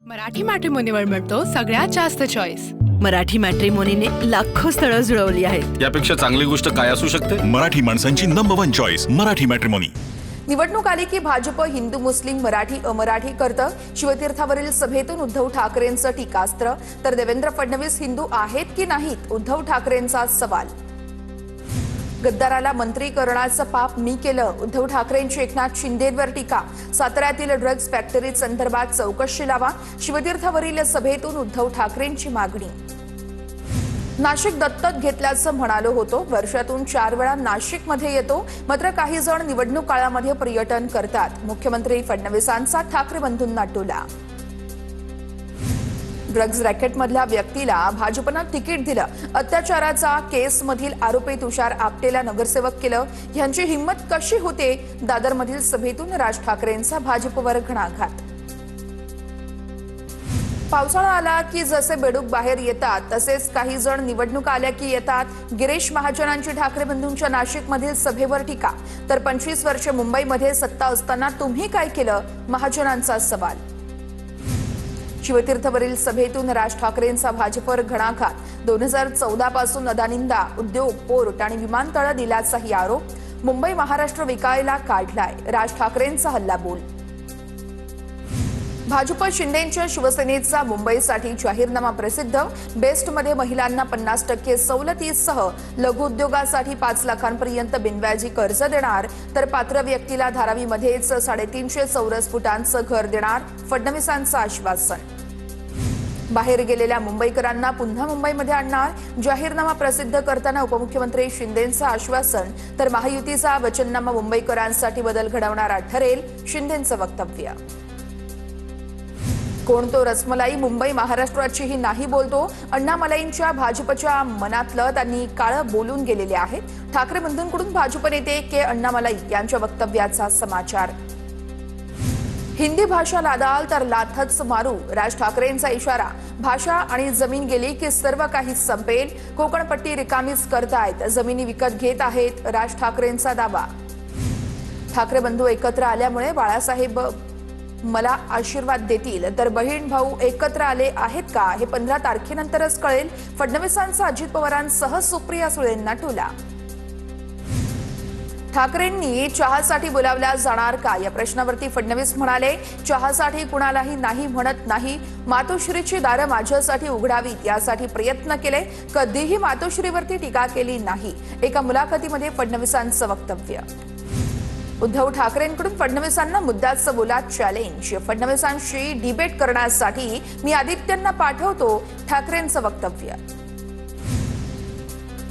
मराठी मॅट्रिमोनीवर मिळतो सगळ्यात जास्त चॉईस। मराठी मॅट्रिमोनीने लाखो स्थळं जुळवली आहेत। यापेक्षा चांगली गोष्ट काय असू शकते? मराठी माणसांची नंबर 1 चॉईस मराठी मॅट्रिमोनी। निवडणूक आली की भाजप हिंदू मुस्लिम मराठी अमराठी करतं। शिवतीर्थावरील सभेतून उद्धव ठाकरेंचं टीकास्त्र, तर देवेंद्र फडणवीस हिंदू आहेत की नाहीत उद्धव ठाकरेंचा सवाल। गद्दाराला मंत्री करण्याचं पाप मी केलं, उद्धव ठाकरेंची एकनाथ शिंदेंवर टीका। साताऱ्यातील ड्रग्ज फॅक्टरी संदर्भात चौकशी लावा, शिवतीर्थावरील सभेतून उद्धव ठाकरेंची मागणी। नाशिक दत्तक घेतल्याचं म्हणालो होतो, वर्षातून 4 वेळा नाशिकमध्ये येतो, मात्र काही जण निवडणूक काळामध्ये पर्यटन करतात। मुख्यमंत्री फडणवीसांचा ठाकरे बंधूंना टोला। ड्रग्ज रॅकेटमधल्या व्यक्तीला भाजपनं तिकीट दिलं, अत्याचाराचा केसमधील आरोपी तुषार आपटेला नगरसेवक केलं, यांची हिंमत कशी होते? दादरमधील सभेतून राज ठाकरेंचा भाजपवर घणाघात। पावसाळा आला की जसे बेडूक बाहेर येतात तसेच काही जण निवडणूक आल्या की येतात। गिरीश महाजनांची ठाकरे बंधूंच्या नाशिकमधील सभेवर टीका, तर 25 वर्षे मुंबईमध्ये सत्ता असताना तुम्ही काय केलं? महाजनांचा सवाल। शिवतीर्थवरील सभेतून राज ठाकरेंचा भाजपवर घणाघात। 2014 पासून अदानींना उद्योग, पोर्ट आणि विमानतळ दिल्याचाही आरोप। मुंबई महाराष्ट्र विकायला काढलाय, राज ठाकरेंचा हल्लाबोल। भाजप शिंदेंच्या शिवसेनेचा मुंबईसाठी जाहीरनामा प्रसिद्ध। बेस्टमध्ये महिलांना 50% सवलतीसह लघु उद्योगासाठी 5 लाखांपर्यंत बिनव्याजी कर्ज देणार, तर पात्र व्यक्तीला धारावीमध्येच 350 चौरस फुटांचं घर देणार, फडणवीसांचं आश्वासन। बाहेर गेलेल्या मुंबईकरांना पुन्हा मुंबईमध्ये आणणार, जाहीरनामा प्रसिद्ध करताना उपमुख्यमंत्री शिंदेंचं आश्वासन, तर महायुतीचा वचननामा मुंबईकरांसाठी बदल घडवणारा ठरेल, शिंदेंचं वक्तव्य। कोण तो रसमलाई मुंबई महाराष्ट्राचीही नाही बोलतो, अण्णामलाईंच्या भाजपच्या मनातलं त्यांनी काळं बोलून गेलेले आहेत। ठाकरे बंधूंकडून भाजप नेते के अण्णामलाई यांच्या वक्तव्याचा समाचार। हिंदी भाषा लादाल तर लाथच मारू, राज ठाकरेंचा इशारा। भाषा आणि जमीन गेली की सर्व काही संपेल, कोकणपट्टी रिकामीच करतायत, जमिनी विकत घेत आहेत, राज ठाकरेंचा दावा। ठाकरे बंधू एकत्र आल्यामुळे बाळासाहेब मला आशीर्वाद देतील, तर बहीण भाऊ एकत्र आले आहेत का हे 15 तारखेनंतरच कळेल, फडणवीसांचा अजित पवारांसह सुप्रिया सुळेंना टोला। ठाकरेंनी चहासाठी बोलावल्या जाणार का या प्रश्नावरती फडणवीस म्हणाले, चहासाठी कुणालाही नाही म्हणत नाही, मातोश्रीची दारं माझ्यासाठी उघडावीत यासाठी प्रयत्न केले, कधीही मातोश्रीवरती टीका केली नाही, एका मुलाखतीमध्ये फडणवीसांचं वक्तव्य। उद्धव ठाकरेंकडून फडणवीसांना मुद्द्याचं बोला चॅलेंज, फडणवीसांशी डिबेट करण्यासाठी मी आदित्यांना पाठवतो, ठाकरेंचं वक्तव्य।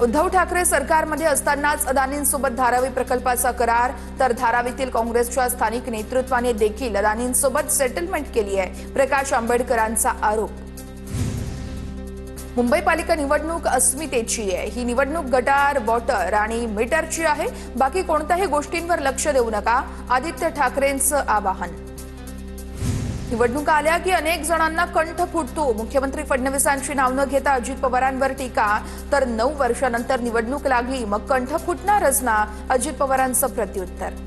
उद्धव ठाकरे सरकारमध्ये असतानाच अदानींसोबत धारावी प्रकल्पाचा करार, तर धारावीतील काँग्रेसच्या स्थानिक नेतृत्वाने देखील अदानींसोबत सेटलमेंट केली आहे, प्रकाश आंबेडकरांचा आरोप। मुंबई पालिका निवडणूक अस्मितेची आहे, ही निवडणूक गटार, वॉटर आणि मीटरची आहे, बाकी कोणत्याही गोष्टींवर लक्ष देऊ नका, आदित्य ठाकरेंचं आवाहन। निवडणुका आल्या की अनेक जणांना कंठ फुटतो, मुख्यमंत्री फडणवीसांची नाव न घेता अजित पवारांवर टीका, तर 9 वर्षांनंतर निवडणूक लागली मग कंठ फुटणारच ना, अजित पवारांचं प्रत्युत्तर।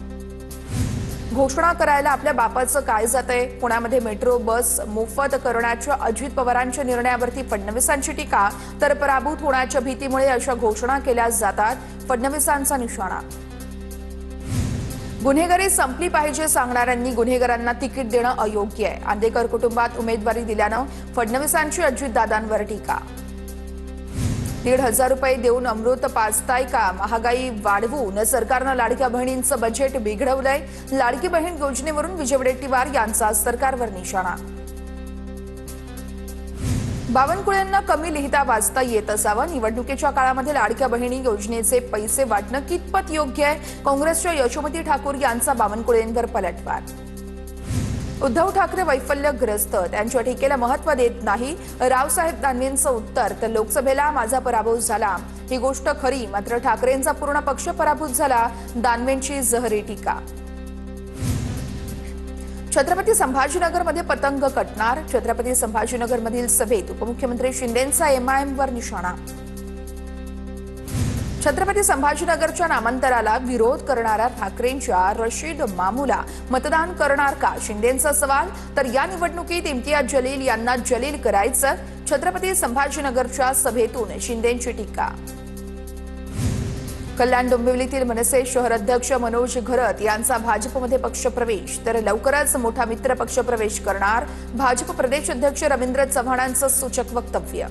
घोषणा करायला आपल्या बापाचं काय जातंय, पुण्यामध्ये मेट्रो बस मोफत करण्याच्या अजित पवारांच्या निर्णयावरती फडणवीसांची टीका, तर पराभूत होण्याच्या भीतीमुळे अशा घोषणा केल्या जातात, फडणवीसांचा निशाणा। गुन्हेगारी संपली पाहिजे सांगणाऱ्यांनी गुन्हेगारांना तिकीट देणं अयोग्य आहे, आंदेकर कुटुंबात उमेदवारी दिल्यानं फडणवीसांची अजितदादांवर टीका। 1,500 रुपये देऊन अमृत पाजताय का, महागाई वाढवून सरकारनं लाडक्या बहिणींचं बजेट बिघडवलंय, लाडकी बहीण योजनेवरून विजय वडेट्टीवार यांचा सरकारवर निशाणा। बावनकुळेंना कमी लिहिता वाचता येत असावं, निवडणुकीच्या काळामध्ये लाडक्या बहिणी योजनेचे पैसे वाटणं कितपत योग्य आहे, काँग्रेसच्या यशोमती ठाकूर यांचा बावनकुळेंवर पलटवार। उद्धव ठाकरे वैफल्यग्रस्त, त्यांच्या टीकेला महत्त्व देत नाही, रावसाहेब दानवेंचं उत्तर, तर लोकसभेला माझा पराभव झाला ही गोष्ट खरी, मात्र ठाकरेंचा पूर्ण पक्ष पराभूत झाला, दानवेंची जहरी टीका। छत्रपती संभाजीनगरमध्ये पतंग कटणार, छत्रपती संभाजीनगरमधील सभेत उपमुख्यमंत्री शिंदेंचा MIM वर निशाणा। छत्रपती संभाजीनगरच्या नामांतराला विरोध करणाऱ्या ठाकरेंच्या रशीद मामूला मतदान करणार का, शिंदेंचा सवाल. तर या निवडणुकीत इम्तियाज जलील यांना जलील करायचं, छत्रपती संभाजीनगरच्या सभेतून शिंदेंची टीका. कल्याण डोंबिवलीतील मनसे शहर अध्यक्ष मनोज घरत यांचा भाजपमध्ये पक्षप्रवेश. तर लवकरच मोठा मित्र पक्षप्रवेश करणार, भाजप प्रदेश अध्यक्ष रवींद्र चव्हाणांचं सूचक वक्तव्य.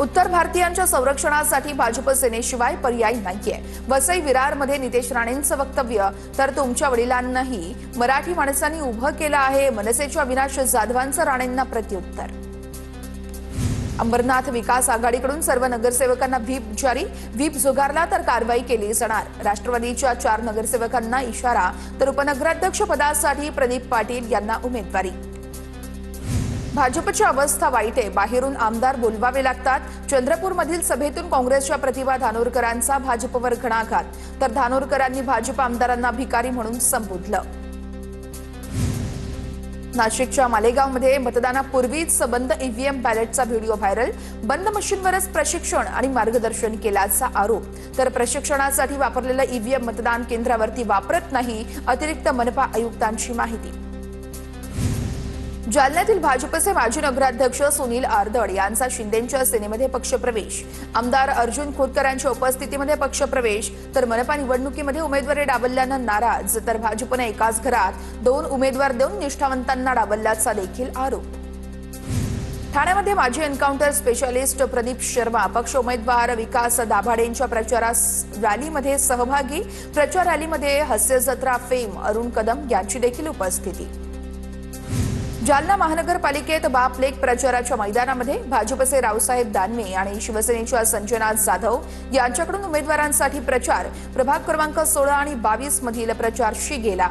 उत्तर भारतीयांच्या संरक्षणासाठी भाजप सेनेशिवाय पर्याय नाहीये, वसई विरारमध्ये नितेश राणेंचं वक्तव्य. तर तुमच्या वडिलांनाही मराठी माणसांनी उभं केलं आहे, मनसेच्या अविनाश जाधवांचं राणेंना प्रत्युत्तर. अंबरनाथ विकास आघाडीकडून सर्व नगरसेवकांना व्हीप जारी, व्हीप झुगारला तर कारवाई केली जाणार. राष्ट्रवादीच्या 4 नगरसेवकांना इशारा. तर उपनगराध्यक्ष पदासाठी प्रदीप पाटील यांना उमेदवारी. भाजपची अवस्था वाईट आहे, बाहेरून आमदार बोलवावे लागतात. चंद्रपूरमधील सभेतून काँग्रेसच्या प्रतिभा धानोरकरांचा भाजपवर घणाघात. तर धानोरकरांनी भाजप आमदारांना भिकारी म्हणून संबोधलं. नाशिकच्या मालेगावमध्ये मतदानापूर्वीच बंद ईव्हीएम बॅलेटचा व्हिडिओ व्हायरल. बंद मशीनवरच प्रशिक्षण आणि मार्गदर्शन केल्याचा आरोप. तर प्रशिक्षणासाठी वापरलेलं ईव्हीएम मतदान केंद्रावरती वापरत नाही, अतिरिक्त मनपा आयुक्तांची माहिती. जालन्यातील भाजपचे माजी नगराध्यक्ष सुनील आर्दड यांचा शिंदेंच्या सेनेमध्ये पक्षप्रवेश. आमदार अर्जुन खोतकरांच्या उपस्थितीमध्ये पक्षप्रवेश. तर मनपा निवडणुकीमध्ये उमेदवारी डावलल्यानं नाराज. तर भाजपने एकाच घरात 2 उमेदवार देऊन निष्ठावंतांना डावलल्याचा देखील आरोप. ठाण्यामध्ये माजी एन्काउंटर स्पेशालिस्ट प्रदीप शर्मा पक्ष उमेदवार विकास दाभाडेंच्या प्रचार रॅलीमध्ये सहभागी. प्रचार रॅलीमध्ये हास्यजत्रा फेम अरुण कदम यांची देखील उपस्थिती. जालना महानगरपालिकेत बाप लेक प्रचाराच्या मैदानामध्ये भाजपचे रावसाहेब दानवे आणि शिवसेनेच्या संजना जाधव यांच्याकडून उमेदवारांसाठी प्रचार. प्रभाग क्रमांक 16 आणि 22 मधील प्रचार शिगेला.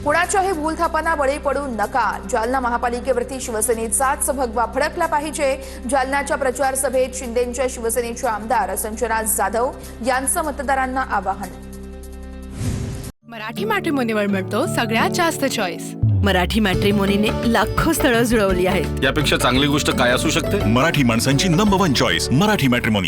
कुणाच्याही भूलथापांना बळी पडू नका, जालना महापालिकेवरती शिवसेनेचाच भगवा फडकला पाहिजे. जालन्याच्या प्रचार सभेत शिंदेंच्या शिवसेनेचे आमदार संजना जाधव यांचं मतदारांना आवाहन. मराठी मॅट्रिमोनीवर मिळतो सगळ्यात जास्त चॉईस. मराठी मॅट्रिमोनीने लाखो स्थळं जुळवली आहेत. यापेक्षा चांगली गोष्ट काय असू शकते. मराठी माणसांची नंबर 1 चॉईस मराठी मॅट्रिमोनी.